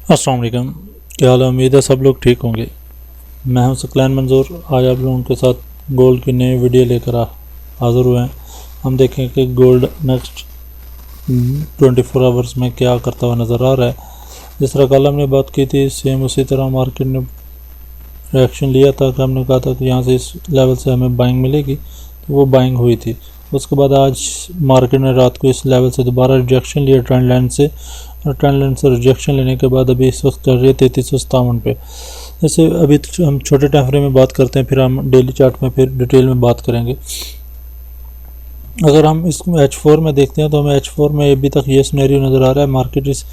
अस्सलाम वालेकुम। क्या हाल है? उम्मीद है सब लोग ठीक होंगे। मैं हूं सकलैन मंजूर। आज आप लोगों के साथ गोल्ड की नई वीडियो लेकर हाज़िर हुए हैं। हम देखें कि गोल्ड नेक्स्ट 24 आवर्स में क्या करता हुआ नज़र आ रहा है। जिस तरह कल हमने बात की थी, सेम उसी तरह मार्केट ने रिएक्शन लिया था कि हमने कहा था कि यहाँ से इस लेवल से हमें बाइंग मिलेगी, तो वो बाइंग हुई थी। उसके बाद आज मार्केट ने रात को इस लेवल से दोबारा रिजेक्शन लिया ट्रेंड लाइन से, और ट्रेंड लाइन से रिजेक्शन लेने के बाद अभी इस वक्त चल रही है 3357 पे। जैसे अभी हम छोटे टाइम फ्रेम में बात करते हैं, फिर हम डेली चार्ट में फिर डिटेल में बात करेंगे। अगर हम इसको H4 में देखते हैं तो हमें H4 में अभी तक ये सिनेरियो नज़र आ रहा है, मार्केट इस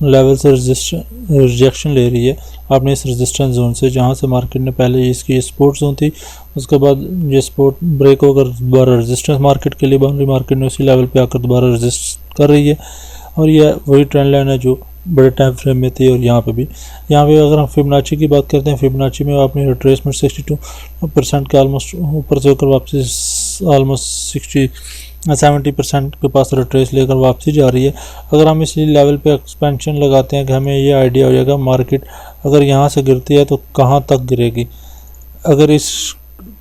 लेवल से रिजेक्शन ले रही है आपने इस रेजिस्टेंस जोन से, जहाँ से मार्केट ने पहले इसकी सपोर्ट जोन थी, उसके बाद ये सपोर्ट ब्रेक होकर दोबारा रेजिस्टेंस मार्केट के लिए बन रही, मार्केट ने उसी लेवल पे आकर दोबारा रेजिस्ट कर रही है। और यह वही ट्रेंड लाइन है जो बड़े टाइम फ्रेम में थी। और यहाँ पे अगर हम फिबोनाची की बात करते हैं, फिबोनाची में आपने रिट्रेसमेंट 62% के ऑलमोस्ट ऊपर से होकर वापसी ऑलमोस्ट 70% के पास रिट्रेस लेकर वापसी जा रही है। अगर हम इसी लेवल पे एक्सपेंशन लगाते हैं कि हमें ये आइडिया हो जाएगा मार्केट अगर यहाँ से गिरती है तो कहाँ तक गिरेगी। अगर इस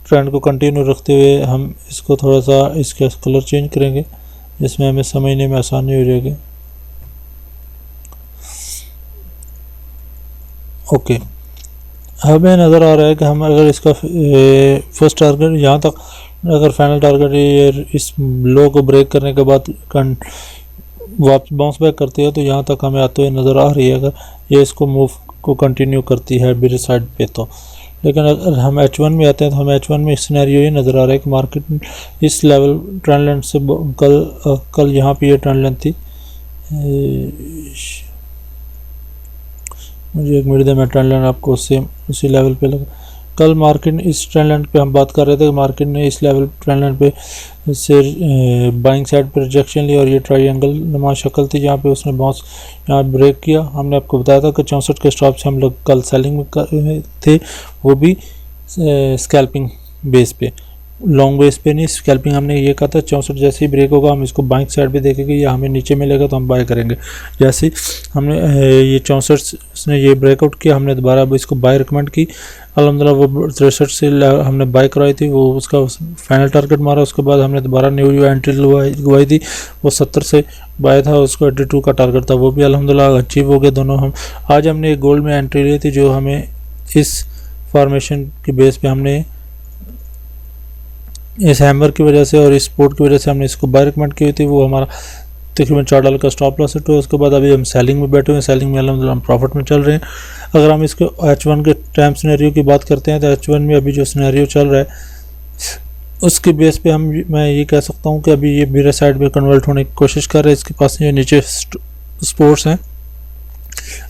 ट्रेंड को कंटिन्यू रखते हुए हम इसको थोड़ा सा इसका कलर चेंज करेंगे, जिसमें हमें समझने में आसानी हो जाएगी। ओके, हमें नज़र आ रहा है कि हम अगर इसका फर्स्ट टारगेट यहाँ तक, अगर फाइनल टारगेट ये इस लो को ब्रेक करने के बाद वापस बाउंस बैक करती है तो यहाँ तक हमें आते हुए नज़र आ रही है। अगर ये इसको मूव को कंटिन्यू करती है बियर साइड पे तो, लेकिन अगर हम H1 में आते हैं तो हमें H1 में सिनेरियो ये नज़र आ रहा है कि मार्केट इस लेवल ट्रेंड लाइन से कल यहाँ पे ये ट्रेंड लाइन थी, मुझे एक मिनट दे, मैं ट्रेंड लाइन आपको सेम उसी लेवल पे लगा। कल मार्केट ने इस ट्रेंड लाइन पे हम बात कर रहे थे कि मार्केट ने इस लेवल ट्रेंड लाइन पे से बाइंग साइड पे रिजेक्शन लिया, और ये ट्रायंगल नुमा शक्ल थी जहाँ पे उसने बाउंस यहाँ ब्रेक किया। हमने आपको बताया था कि 64 के स्टॉप से हम लोग कल सेलिंग में थे, वो भी स्कैल्पिंग बेस पे, लॉन्ग बेस पे नहीं, स्कैल्पिंग। हमने ये कहा था 64 जैसे ही ब्रेक होगा हम इसको बाइंग साइड पे देखेंगे या हमें नीचे मिलेगा तो हम बाय करेंगे। जैसे हमने ये 64 उसने ये ब्रेकआउट किया, हमने दोबारा अब इसको बाय रिकमेंड की। अल्हम्दुलिल्लाह वो 63 से हमने बाय कराई थी, वो उसका फाइनल टारगेट मारा। उसके बाद हमने दोबारा न्यू एंट्री लगवाई थी, वो 70 से बाय था, उसको 82 का टारगेट था, वो भी अल्हम्दुलिल्लाह अचीव हो गए दोनों। हम आज हमने एक गोल्ड में एंट्री ली थी जो हमें इस फॉर्मेशन के बेस पे हमने इस हैमर की वजह से और इस सपोर्ट की वजह से हमने इसको बाय रिकमेंड की थी। वो हमारा तकरीबन $4 का स्टॉप लॉस हिट हुआ। उसके बाद अभी हम सेलिंग में बैठे हुए हैं, सेलिंग में अल्हम्दुलिल्लाह हम प्रॉफिट में चल रहे हैं। अगर हम इसको H1 के टाइम सिनेरियो की बात करते हैं तो H1 में अभी जो सिनेरियो चल रहा है उसके बेस पे मैं ये कह सकता हूँ कि अभी ये मेरे साइड पे कन्वर्ट होने की कोशिश कर रहे हैं। इसके पास ये नीचे सपोर्ट्स हैं।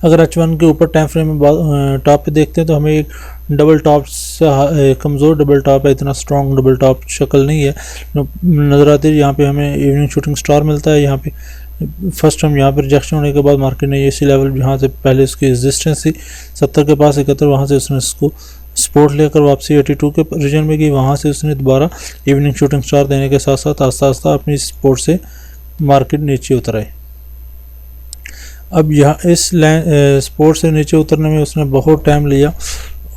अगर H1 के ऊपर टाइम फ्रेम में टॉप पे देखते हैं तो हमें एक डबल टॉप से कमज़ोर डबल टॉप है, इतना स्ट्रॉन्ग डबल टॉप शक्ल नहीं है नज़र आती है। यहाँ पे हमें इवनिंग शूटिंग स्टार मिलता है। यहाँ पे फर्स्ट हम यहाँ पे रिजेक्शन होने के बाद मार्केट ने इसी लेवल जहाँ से पहले उसकी रेजिस्टेंस थी 70 के पास 71, वहाँ से उसने इसको सपोर्ट लेकर वापसी 82 के रीजन में गई। वहाँ से उसने दोबारा इवनिंग शूटिंग स्टार देने के साथ साथ आस्ता आस्ता अपनी सपोर्ट से मार्केट नीचे उतर आए। अब यहाँ इस सपोर्ट से नीचे उतरने में उसने बहुत टाइम लिया,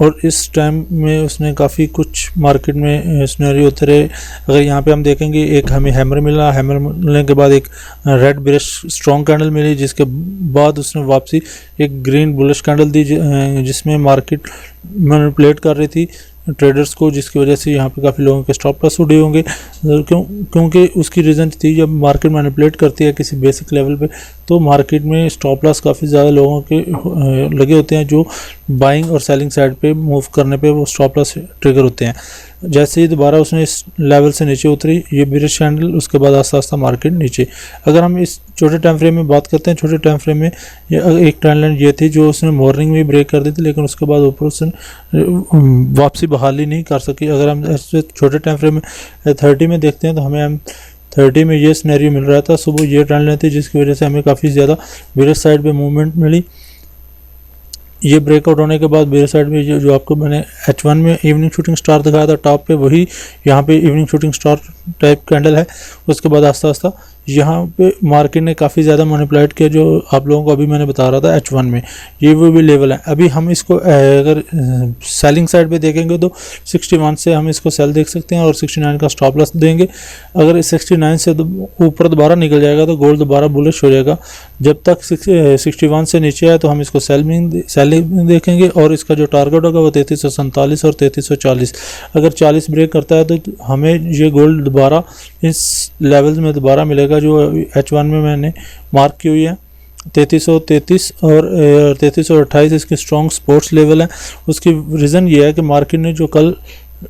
और इस टाइम में उसने काफ़ी कुछ मार्केट में सिनेरियो उतरे। अगर यहाँ पे हम देखेंगे, एक हमें हैमर मिला, हैमर मिलने के बाद एक रेड ब्रिश स्ट्रॉन्ग कैंडल मिली, जिसके बाद उसने वापसी एक ग्रीन बुलिश कैंडल दी, जिसमें मार्केट मैनिपुलेट कर रही थी ट्रेडर्स को, जिसकी वजह से यहाँ पे काफ़ी लोगों के स्टॉप लॉस उड़े होंगे। क्योंकि उसकी रीज़न थी जब मार्केट मैनिपुलेट करती है किसी बेसिक लेवल पे तो मार्केट में स्टॉप लॉस काफ़ी ज़्यादा लोगों के लगे होते हैं, जो बाइंग और सेलिंग साइड पे मूव करने पे वो स्टॉप लॉस ट्रिगर होते हैं। जैसे ही दोबारा उसने इस लेवल से नीचे उतरी ये बिरिश कैंडल, उसके बाद आस्ता आस्ता मार्केट नीचे। अगर हम इस छोटे टाइम फ्रेम में बात करते हैं, छोटे टाइम फ्रेम में एक ट्रेंड लाइन ये थी जो उसने मॉर्निंग में ब्रेक कर दी थी, लेकिन उसके बाद ऊपर उसने वापसी बहाली नहीं कर सकी। अगर हम छोटे टाइम फ्रेम में 30 में देखते हैं तो हमें 30 में ये सिनेरियो मिल रहा था, सुबह ये ट्रेंड लाइन थी जिसकी वजह से हमें काफ़ी ज़्यादा बिरिश साइड पे मूवमेंट मिली। ये ब्रेकआउट होने के बाद बेयर साइड में जो आपको मैंने H1 में इवनिंग शूटिंग स्टार दिखाया था टॉप पे, वही यहाँ पे evening shooting star type candle है। उसके बाद आस्ता आस्ता यहाँ पे मार्केट ने काफ़ी ज़्यादा मैनिपुलेट किया, जो आप लोगों को अभी मैंने बता रहा था H1 में, ये वो भी लेवल है। अभी हम इसको अगर सेलिंग साइड पे देखेंगे तो 61 से हम इसको सेल देख सकते हैं और 69 का स्टॉप लॉस देंगे। अगर इस 69 से ऊपर दोबारा निकल जाएगा तो गोल्ड दोबारा बुलिश हो जाएगा। जब तक 61 से नीचे आए तो हम इसको सेलिंग देखेंगे और इसका जो टारगेट होगा वो 3347 और 3340। अगर 40 ब्रेक करता है तो हमें ये गोल्ड दोबारा इस लेवल्स में दोबारा मिलेगा जो H1 में मैंने मार्क की हुई है। 3333 और 3328 इसके स्ट्रॉन्ग सपोर्ट्स लेवल है। उसकी रीज़न ये है कि मार्केट ने जो कल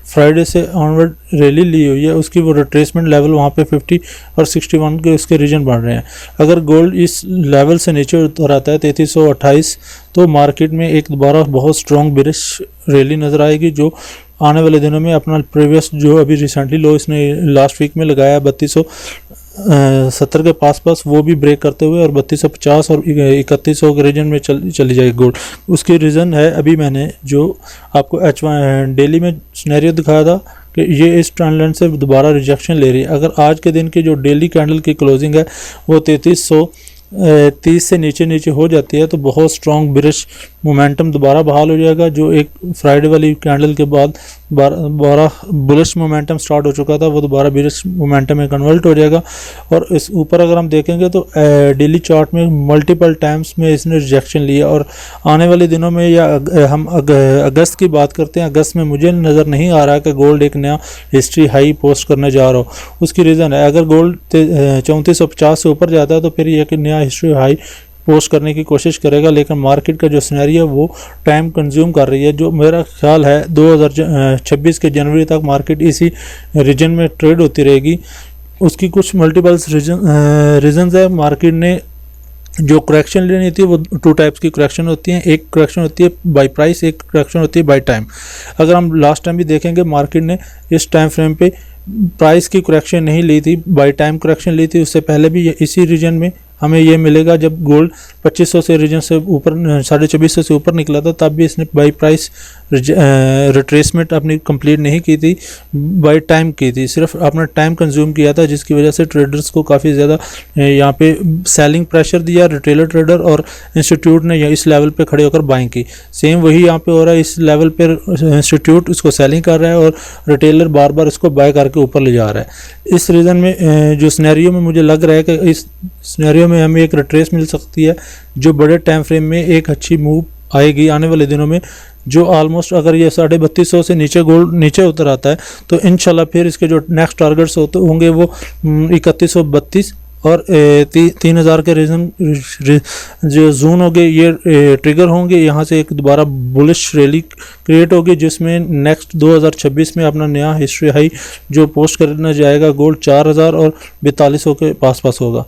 फ्राइडे से ऑनवर्ड रैली ली हुई है उसकी वो रिट्रेसमेंट लेवल वहाँ पे 50 और 61 के उसके रीजन बढ़ रहे हैं। अगर गोल्ड इस लेवल से नीचे उतर आता है 3328 तो मार्केट में एक दोबारा बहुत स्ट्रॉन्ग बिरिश रैली नज़र आएगी, जो आने वाले दिनों में अपना प्रीवियस जो अभी रिसेंटली लो इसने लास्ट वीक में लगाया 3270 के पास वो भी ब्रेक करते हुए और 3250 और 3100 के रीजन में चली जाएगी गोल्ड। उसकी रीज़न है अभी मैंने जो आपको H1 डेली में सिनेरियो दिखाया था कि ये इस ट्रेंड लाइन से दोबारा रिजेक्शन ले रही है। अगर आज के दिन की जो डेली कैंडल की क्लोजिंग है वो 3330 से नीचे हो जाती है तो बहुत स्ट्रॉन्ग बिरिश मोमेंटम दोबारा बहाल हो जाएगा, जो एक फ्राइडे वाली कैंडल के बाद दोबारा बुलिश मोमेंटम स्टार्ट हो चुका था वो दोबारा बिरिश मोमेंटम में कन्वर्ट हो जाएगा। और इस ऊपर अगर हम देखेंगे तो डेली चार्ट में मल्टीपल टाइम्स में इसने रिजेक्शन लिया और आने वाले दिनों में या हम अगस्त की बात करते हैं, अगस्त में मुझे नज़र नहीं आ रहा कि गोल्ड एक नया हिस्ट्री हाई पोस्ट करने जा रहा हो। उसकी रीज़न है अगर गोल्ड 3450 से ऊपर जाता है तो फिर ये एक नया हिस्ट्री हाई पोस्ट करने की कोशिश करेगा, लेकिन मार्केट का जो सिनेरियो है वो टाइम कंज्यूम कर रही है। जो मेरा ख्याल है 2026 के जनवरी तक मार्केट इसी रीजन में ट्रेड होती रहेगी। उसकी कुछ मल्टीपल्स रीजंस है। मार्केट ने जो करेक्शन लेनी थी वो 2 टाइप्स की करेक्शन होती हैं, एक करेक्शन होती है बाय प्राइस, एक करेक्शन होती है बाय टाइम। अगर हम लास्ट टाइम भी देखेंगे मार्केट ने इस टाइम फ्रेम पे प्राइस की करेक्शन नहीं ली थी, बाय टाइम करेक्शन ली थी। उससे पहले भी इसी रीजन में हमें ये मिलेगा जब गोल्ड 2500 से रीजन से ऊपर 2450 से ऊपर निकला था, तब भी इसने बाई प्राइस रिट्रेसमेंट अपनी कंप्लीट नहीं की थी, बाई टाइम की थी, सिर्फ अपना टाइम कंज्यूम किया था, जिसकी वजह से ट्रेडर्स को काफ़ी ज़्यादा यहाँ पे सेलिंग प्रेशर दिया रिटेलर ट्रेडर और इंस्टीट्यूट ने इस लेवल पे खड़े होकर बाइंग की। सेम वही यहाँ पे हो रहा है, इस लेवल पर इंस्टीट्यूट इसको सेलिंग कर रहा है और रिटेलर बार बार इसको बाय करके ऊपर ले जा रहा है। इस रीज़न में जो सिनेरियो में मुझे लग रहा है कि इस सिनेरियो में हमें एक रिट्रेस मिल सकती है, जो बड़े टाइम फ्रेम में एक अच्छी मूव आएगी आने वाले दिनों में, जो ऑलमोस्ट अगर ये 3250 से नीचे गोल्ड नीचे उतर आता है तो इंशाल्लाह फिर इसके जो नेक्स्ट टारगेट्स होंगे वो 3132 और 3000 के रीजन जो जोन होंगे ये ट्रिगर होंगे। यहाँ से एक दोबारा बुलिश रैली क्रिएट होगी जिसमें नेक्स्ट 2026 में अपना नया हिस्ट्री हाई जो पोस्ट करना जाएगा गोल्ड 4000 और 4200 के पास होगा।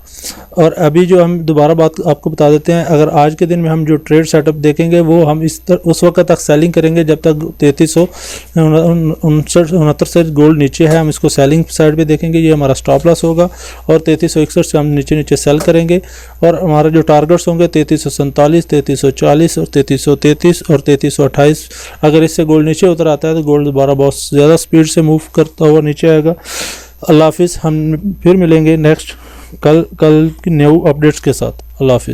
और अभी जो हम दोबारा बात आपको बता देते हैं, अगर आज के दिन में हम जो ट्रेड सेटअप देखेंगे वो हम उस वक्त तक सेलिंग करेंगे जब तक 3369 से गोल्ड नीचे है, हम इसको सेलिंग साइड पे देखेंगे, ये हमारा स्टॉप लॉस होगा और 3361 से हम नीचे सेल करेंगे। और हमारे जो टारगेट्स होंगे 3347, 3340 और 3333 और 3328। अगर इससे गोल्ड नीचे उतर आता है तो गोल्ड दोबारा बहुत ज़्यादा स्पीड से मूव करता हुआ नीचे आएगा। अल्लाह हाफिज़, हम फिर मिलेंगे नेक्स्ट कल की न्यू अपडेट्स के साथ। अल्लाह हाफिज़।